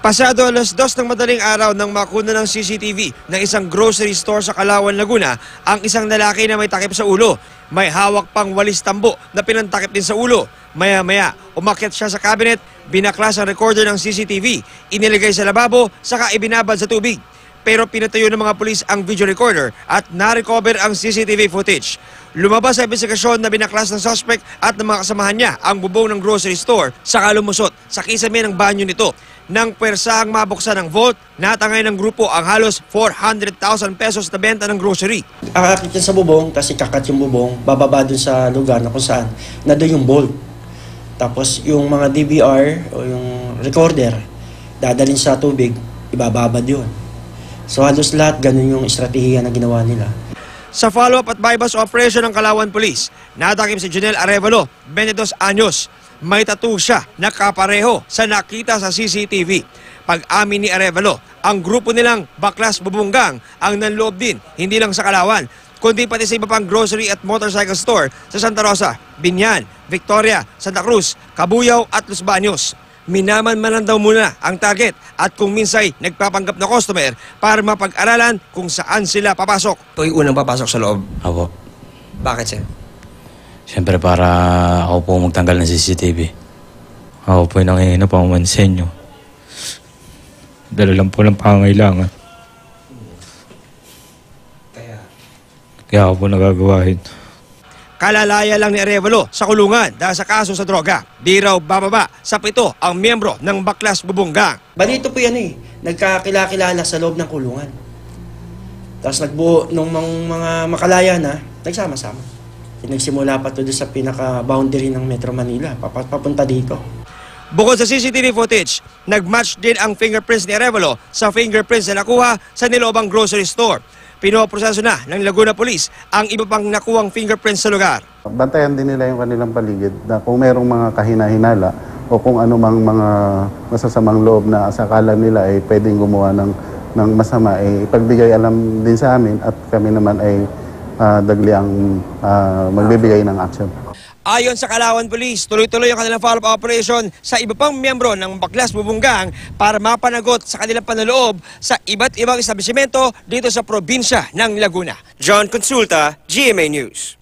Pasado alas 2 ng madaling araw nang makuna ng CCTV ng isang grocery store sa Calauan, Laguna ang isang lalaki na may takip sa ulo. May hawak pang walis tambo na pinantakip din sa ulo. Maya-maya, umakyat siya sa cabinet, binaklas ang recorder ng CCTV, inilagay sa lababo, saka ibinabad sa tubig. Pero pinatayo ng mga pulis ang video recorder at na-recover ang CCTV footage. Lumabas sa investigasyon na binaklas ng suspect at ng mga kasamahan niya ang bubong ng grocery store saka lumusot sa kisame ng banyo nito. Nang pwersahang mabuksan ang vault, natangay ng grupo ang halos 400,000 pesos na benta ng grocery. Akakit yan sa bubong, tapos ikakat yung bubong, bababa dun sa lugar na kung saan, na doon yung bolt. Tapos yung mga DVR o yung recorder, dadalhin sa tubig, ibababad yun. So halos lahat ganun yung estratehiya na ginawa nila. Sa follow-up at bypass operation ng Calauan Police, natakip si Jonel Arevalo, 22 anyos. May tattoo siya na kapareho sa nakita sa CCTV. Pag-amin ni Arevalo, ang grupo nilang Baklas Bubunggang ang nanloob din, hindi lang sa Calauan, kundi pati sa iba pang grocery at motorcycle store sa Santa Rosa, Binyan, Victoria, Santa Cruz, Cabuyao at Los Baños. Minaman-manan daw muna ang target at kung minsay nagpapanggap na customer para mapag-aralan kung saan sila papasok. Ito yung unang papasok sa loob. Apo. Bakit sir? Siyempre para ako po magtanggal ng CCTV. Ako po yung nangihina pa umansin nyo. Dala lang po ng pangangailangan. Kaya ako po nagagawain. Kalalaya lang ni Arevalo sa kulungan dahil sa kaso sa droga. Di raw bababa sa 7 ang miyembro ng Baklas Bubunggang. Balito po yan nagkakilala sa loob ng kulungan. Tapos nagbuo nung mga makalaya na, nagsama-sama. Nagsimula pa to sa pinaka-boundary ng Metro Manila, papunta dito. Bukod sa CCTV footage, nag-match din ang fingerprints ni Arevalo sa fingerprints na nakuha sa niloobang grocery store. Pinoproseso na ng Laguna Police ang iba pang nakuhang fingerprints sa lugar. Bantayan din nila yung kanilang paligid na kung merong mga kahina-hinala o kung anumang mga masasamang loob na sakala nila ay pwedeng gumawa ng masama, ipagbigay alam din sa amin at kami naman ay dagliang magbibigay ng action. Ayon sa Calauan Police, tuloy-tuloy ang kanilang follow-up operation sa iba pang miyembro ng Baklas Bubunggang para mapanagot sa kanilang panloob sa iba't ibang establishmento dito sa probinsya ng Laguna. John Consulta, GMA News.